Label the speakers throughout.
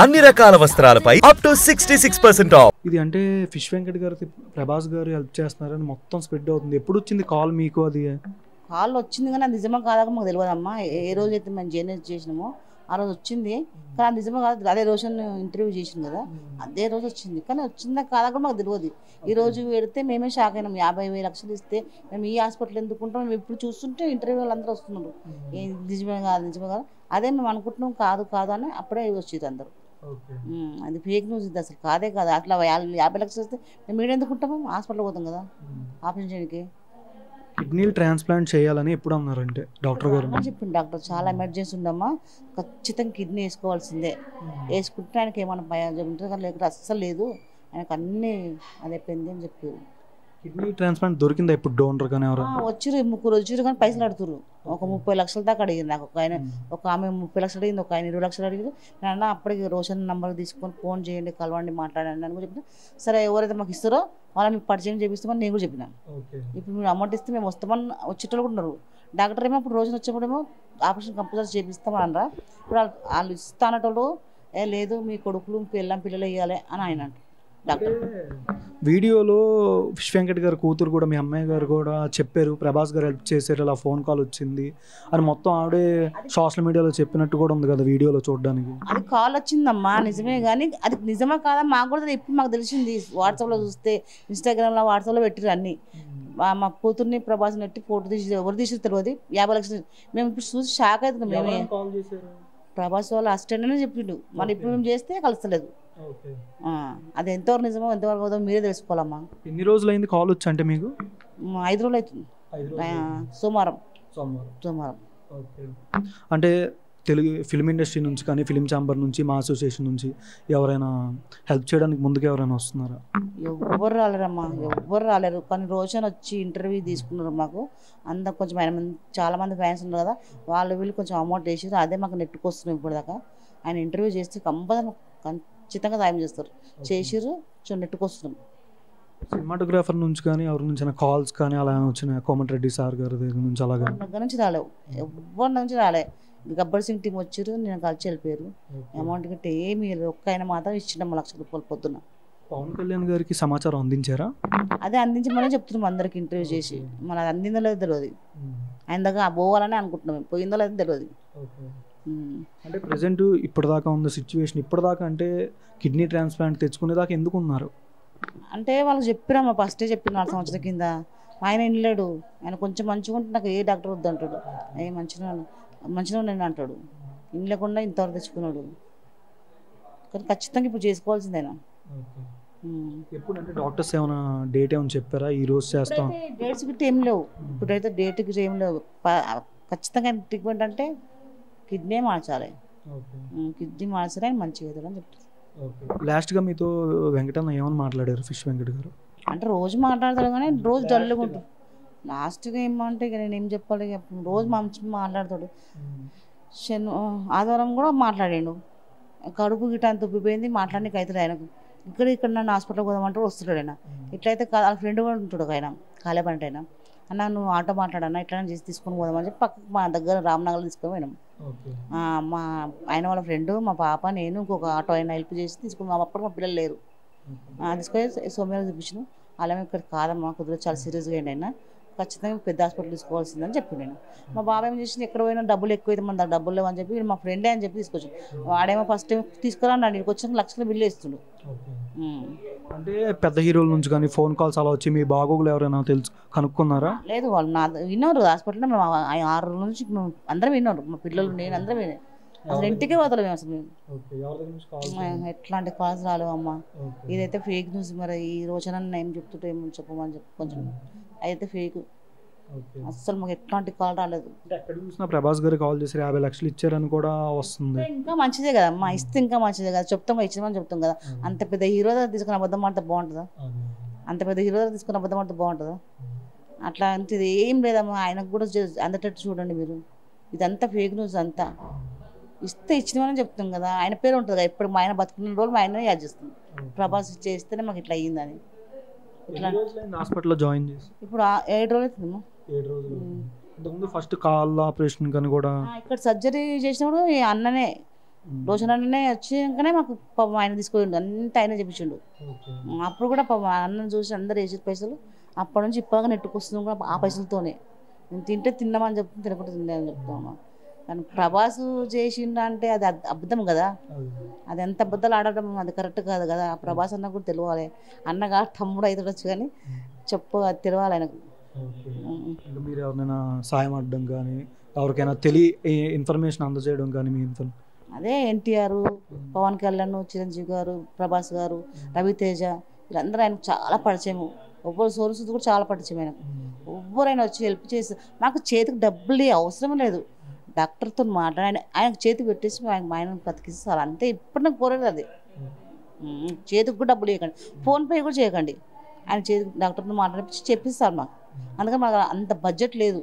Speaker 1: అన్ని రకాల వస్త్రాలపై up to 66% of.
Speaker 2: ఇది అంటే ఫిష్ వెంకట్ గారు ప్రభాస్ గారు హెల్ప్ చేస్తున్నారని మొత్తం స్ప్రెడ్ అవుతుంది. ఎప్పుడు వచ్చింది కాల్ మీకు? అది
Speaker 3: కాల్ వచ్చింది కానీ అది నిజమా కాదా మాకు తెలియదమ్మా. ఏ రోజు అయితే మేము జర్నీ చేసినామో ఆ రోజు వచ్చింది, కానీ అది నిజమా కాదు. అదే రోజు ఇంటర్వ్యూ చేసింది కదా, అదే రోజు వచ్చింది, కానీ వచ్చిందా కాదా కూడా మాకు తెలియదు. ఈ రోజు పెడితే మేమే షాక్ అయినాం. 50,000 లక్షలు ఇస్తే మేము ఈ హాస్పిటల్ ఎందుకుంటాం, మేము ఇప్పుడు చూస్తుంటే ఇంటర్వ్యూ వాళ్ళందరూ వస్తున్నారు. నిజమే కాదు అదే మేము అనుకుంటున్నాం కాదు కాదు అని అప్పుడే వచ్చేది అందరూ. అది ఫేక్ న్యూస్, ఇది అసలు కాదే కాదు. అట్లా 50 లక్షలు ఇస్తే మేము మీరు ఎందుకుంటాము, హాస్పిటల్ పోతాం కదా ఆపరేషన్ చేయడానికి.
Speaker 2: కిడ్నీలు ట్రాన్స్ప్లాంట్ చేయాలని ఎప్పుడు అన్నారంటే డాక్టర్ గారు?
Speaker 3: చెప్పింది డాక్టర్, చాలా ఎమర్జెన్సీ ఉండమ్మా, ఖచ్చితంగా కిడ్నీ వేసుకోవాల్సిందే, వేసుకుంటే ఆయనకి ఏమైనా భయం ఉంటుంది కానీ లేకపోతే అస్సలు లేదు, ఆయనకు అన్నీ అది అయిపోయింది అని చెప్పారు.
Speaker 2: కిడ్నీ ట్రాన్స్ప్లాంట్ దొరికిందా ఇప్పుడు డోనర్ కానీ? ఎవరు
Speaker 3: వచ్చిర్రు, 3 వచ్చిర్రు కానీ పైసలు అడుగుతారు. ఒక 30 లక్షల దాకా అడిగింది నాకు. ఒక ఆమె 30 లక్షలు అడిగింది, ఒక ఆయన 20 లక్షలు అడిగింది. నేను అప్పటికి రోషన్ నెంబర్ తీసుకొని ఫోన్ చేయండి, కలవండి, మాట్లాడండి అని కూడా చెప్పిన. సరే ఎవరైతే మాకు ఇస్తారో వాళ్ళని మీకు పరిచయం చేపిస్తామని నేను కూడా చెప్పిన. ఇప్పుడు మీరు అమౌంట్ ఇస్తే మేము వస్తామని వచ్చేటోళ్ళు కూడా ఉన్నారు. డాక్టర్ ఏమో ఇప్పుడు రోజున వచ్చేప్పుడేమో ఆపరేషన్ కంపల్సరీ చేపిస్తామని అనరా. ఇప్పుడు వాళ్ళు ఇస్తానటోళ్ళు లేదు మీ కొడుకులు పిల్లలు ఇవ్వాలి అని ఆయన అంటారు డాక్టర్.
Speaker 2: వీడియోలో ఫిష్ వెంకట్ గారు కూతురు కూడా, మీ అమ్మాయి గారు కూడా చెప్పారు ప్రభాస్ గారు హెల్ప్ చేశారు, అలా ఫోన్ కాల్ వచ్చింది అని మొత్తం ఆవిడే సోషల్ మీడియాలో చెప్పినట్టు కూడా ఉంది కదా వీడియోలో చూడడానికి.
Speaker 3: అది కాల్ వచ్చిందమ్మా నిజమే, కానీ అది నిజమా కాదా మాకు కూడా ఇప్పుడు మాకు తెలిసింది. వాట్సాప్లో చూస్తే, ఇన్స్టాగ్రామ్లో వాట్సాప్లో పెట్టిరు అన్ని. మా కూతుర్ని ప్రభాస్ నెట్టి ఫోటో తీసి ఎవరు తీసి తెలియదు, 50 లక్షలు. మేము ఇప్పుడు చూసి షాక్ అవుతున్నాం. మేమే ప్రభాస్ వాళ్ళ అసిస్టెంట్ అని చెప్పిండు, మరి ఇప్పుడు మేము చేస్తే కలుస్తలేదు. అది ఎంతవరకు నిజమో ఎంతవరకు అవుతుందో మీరే తెలుసుకోవాలమ్మా.
Speaker 2: ఎన్ని రోజులు అయింది కాల్ వచ్చి? అంటే మీకు
Speaker 3: 5 రోజులు అవుతుంది, సోమవారం.
Speaker 2: అంటే తెలుగు ఫిల్మ్ ఇండస్ట్రీ నుంచి కానీ, ఫిల్మ్ ఛాంబర్ నుంచి, మా అసోసియేషన్ నుంచి ఎవరైనా హెల్ప్ చేయడానికి ముందుకు ఎవరైనా వస్తున్నారా?
Speaker 3: ఎవరు రాలేరమ్మా, ఎవరు రాలేరు. కానీ రోషన్ వచ్చి ఇంటర్వ్యూ తీసుకున్నారు మాకు. అందరు కొంచెం ఆయన చాలా మంది ఫ్యాన్స్ ఉన్నారు కదా, వాళ్ళు వీళ్ళు కొంచెం అమౌంట్ వేసారు, అదే మాకు నెట్టుకొస్తున్నాం ఇప్పుడు దాకా. ఆయన ఇంటర్వ్యూ చేస్తే ఖచ్చితంగా సాయం చేస్తారు, చేసిర్రు, నెట్టుకొస్తున్నాం.
Speaker 2: సినిమాటోగ్రాఫర్ నుంచి కానీ ఎవరి నుంచి కాల్స్ కానీ అలా వచ్చినాయి? కోమటిరెడ్డి సార్ గారి దగ్గర నుంచి అలాగా
Speaker 3: దగ్గర నుంచి రాలేవు, ఎవరి నుంచి రాలే. గబ్బర్ సింగ్ టీం వచ్చారు, నేను కలిసి వెళ్ళిపోయారు. అమౌంట్ కంటే ఏమి ఒక్క ఆయన మాత్రం ఇచ్చిండమ్మ 1 లక్ష రూపాయలు పొద్దున్న.
Speaker 2: పవన్ కళ్యాణ్ గారికి సమాచారం అందించారా?
Speaker 3: అదే అందించమని చెప్తున్నాం అందరికి ఇంటర్వ్యూ చేసి. మన అది అందిందో లేదో తెలియదు, ఆయన దగ్గర పోవాలని అనుకుంటున్నాం, పోయిందో లేదో తెలియదు.
Speaker 2: అంటే ప్రజెంట్ ఇప్పటిదాకా ఉన్న సిచ్యువేషన్, ఇప్పటిదాకా అంటే కిడ్నీ ట్రాన్స్ప్లాంట్ తెచ్చుకునేదాకా ఎందుకు ఉన్నారు
Speaker 3: అంటే వాళ్ళు చెప్పిరమ్మా, ఫస్టే చెప్పిన 4 సంవత్సరాల కింద. ఆయన వినలేడు. ఆయన కొంచెం మంచిగా ఉంటే నాకు ఏ డాక్టర్ వద్దు అంటాడు, మంచిగా నేను అంటాడు. వినలేకుండా ఇంతవరకు తెచ్చుకున్నాడు. కానీ ఖచ్చితంగా ఇప్పుడు చేసుకోవాల్సింది ఆయన.
Speaker 2: ఎప్పుడు అంటే డాక్టర్స్ ఏమైనా డేట్ ఏమైనా చెప్పారా ఈ రోజు చేస్తాం?
Speaker 3: డేట్స్ గిట్ట ఏం లేవు, ఇప్పుడైతే డేట్ గిట్ట ఏం లేవు. ఖచ్చితంగా ట్రీట్మెంట్ అంటే కిడ్నీ మార్చాలి, కిడ్నీ మార్చాలి, ఆయన మంచిగా అవుతాడు అని చెప్తారు.
Speaker 2: లాస్ట్గా మీతో వెంకటన్న ఏమని మాట్లాడారు ఫిష్ వెంకట్ గారు?
Speaker 3: అంటే రోజు మాట్లాడతాడు కానీ రోజు డల్గా ఉంటుంది. లాస్ట్గా ఏమంటే ఇక నేను ఏం చెప్పాలి, రోజు మంచిగా మాట్లాడతాడు. ఆదివారం కూడా మాట్లాడాడు, కడుపు గిట్ట అంత ఉబ్బిపోయింది, మాట్లాడడానికి అవుతాడు ఆయనకు. ఇక్కడ నన్ను హాస్పిటల్కి పోదామంటే వస్తున్నాడు ఆయన. ఇట్లయితే వాళ్ళ ఫ్రెండ్ కూడా ఉంటాడు ఆయన, కాలేపంట ఆయన. అన్న నువ్వు ఆటో మాట్లాడన్నా ఇట్లా చేసి తీసుకొని పోదామని చెప్పి పక్కకు మా దగ్గర రామ్నగర్లో తీసుకొని పోయినాం. మా ఆయన వాళ్ళ ఫ్రెండ్, మా పాప, నేను ఇంకొక ఆటో ఆయన హెల్ప్ చేసి తీసుకుని. అప్పుడు మా పిల్లలు లేరు, తీసుకొని సోమ్యాలు చూపించాను. అలాగే ఇక్కడ కాదమ్మా కుదిరి చాలా సీరియస్గా అయింది ఆయన, ఖచ్చితంగా పెద్ద హాస్పిటల్ తీసుకోవాల్సిందని చెప్పి నేను. మా బాబాయ్ ఏం చేసింది, ఎక్కడ పోయినా డబ్బులు ఎక్కువైతే మన దగ్గర డబ్బులు లేవని చెప్పి మా ఫ్రెండే అని చెప్పి తీసుకొచ్చాను. వాడేమో ఫస్ట్ టైం తీసుకురా ఇక్కడికి వచ్చిన 1 లక్షల బిల్లు ఇస్తుండు.
Speaker 2: అంటే పెద్ద హీరోల నుంచి కానీ ఫోన్ కాల్స్ అలా వచ్చి మీ బాగోగులు ఎవరైనా తెలుసు కనుక్కున్నారా?
Speaker 3: లేదు, వాళ్ళు నా విన్నారు హాస్పిటల్లో. మేము 6 రోజుల నుంచి అందరం విన్నారు, మా పిల్లలు నేను అందరం విన్నాను. అసలు ఇంటికే పోతాం మేము. అసలు మేము ఎట్లాంటి కాల్స్ రాలేవు అమ్మ. ఇదైతే ఫేక్ న్యూస్. మరి ఈ రోజున ఏం చెప్తుంటే ఏమో చెప్పమని చెప్పి కొంచెం అయితే ఫేక్, అసలు మాకు ఎట్లాంటి కాల్ రాలేదు.
Speaker 2: ప్రభాస్ గారు కాల్ చేసి 50 లక్షలు ఇచ్చారని కూడా వస్తుంది.
Speaker 3: ఇంకా మంచిదే కదమ్మా, ఇస్తే ఇంకా మంచిదే కదా, చెప్తాం ఇచ్చామని చెప్తాం కదా. అంత పెద్ద హీరో దగ్గర తీసుకుని అబద్ధం ఆడితే బాగుంటుందా? అంత పెద్ద హీరో దగ్గర తీసుకుని అబద్ధం ఆడితే బాగుంటుందా? అట్లా అంతే ఏం లేదమ్మా. ఆయనకు కూడా అందటట్టు చూడండి మీరు, ఇదంతా ఫేక్ న్యూస్ అంతా. ఇస్తే ఇచ్చినమని చెప్తాం కదా, ఆయన పేరు ఉంటుంది కదా. ఇప్పుడు మా ఆయన బతుకున్న రోజులు మా ఆయననే యాడ్ చేస్తుంది. ప్రభాస్ చేస్తేనే మాకు ఇట్లా అయ్యిందని.
Speaker 2: హాస్పిటల్లో జాయిన్ చేసి
Speaker 3: ఇప్పుడు 7 రోజులు అవుతుందమ్మా.
Speaker 2: 7 రోజులు. ఫస్ట్ కాల్ ఆపరేషన్ కానీ కూడా
Speaker 3: ఇక్కడ సర్జరీ చేసినప్పుడు అన్ననే రోషన్ అన్ననే వచ్చాకనే మాకు పాపం ఆయన తీసుకుపోయిండు, అంతా ఆయన చెప్పించిండు. అప్పుడు కూడా పాపం అన్నం చూసి అందరు వేసిన పైసలు అప్పటి నుంచి ఇప్పటిగా నెట్టుకొస్తుంది కూడా ఆ పైసలతోనే. మేము తింటే తిన్నామని చెప్తాం, తినకుండా తిందామని చెప్తాము. కానీ ప్రభాస్ చేసిండు అంటే అది అబద్ధం కదా, అది ఎంత అబద్ధాలు ఆడటం అది కరెక్ట్ కాదు కదా. ఆ ప్రభాస్ అన్న కూడా తెలియాలి, అన్నగా తమ్ముడు అవుతాడొచ్చు కానీ అది తెలియాలి ఆయనకు.
Speaker 2: మీరు ఎవరినైనా సాయం అడ్డం కానీ ఎవరికైనా ఇన్ఫర్మేషన్ అందజేయడం కానీ మీ
Speaker 3: అదే ఎన్టీఆర్, పవన్ కళ్యాణ్, చిరంజీవి గారు, ప్రభాస్ గారు, రవితేజ వీళ్ళందరూ ఆయనకు చాలా పరిచయం. ఒవ్వరు సోర్స్ కూడా చాలా పరిచయం ఆయనకు. ఎవ్వరైనా వచ్చి హెల్ప్ చేసి మాకు చేతికి డబ్బులు అవసరం లేదు, డాక్టర్తో మాట్లాడి ఆయనకు చేతికి పెట్టేసి ఆయనను బతికిస్తారు అంతే. ఇప్పుడు నాకు కోరేది అది, చేతికి కూడా డబ్బులు ఇవ్వకండి, ఫోన్పే కూడా చేయకండి, ఆయన చేతికి డాక్టర్తో మాట్లాడి చెప్పిస్తారు మాకు. అందుకని మాకు అంత బడ్జెట్ లేదు.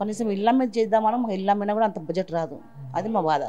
Speaker 3: కనీసం ఇళ్ళ మీద చేద్దామని మాకు ఇళ్ళ మీద కూడా అంత బడ్జెట్ రాదు, అది మా బాధ.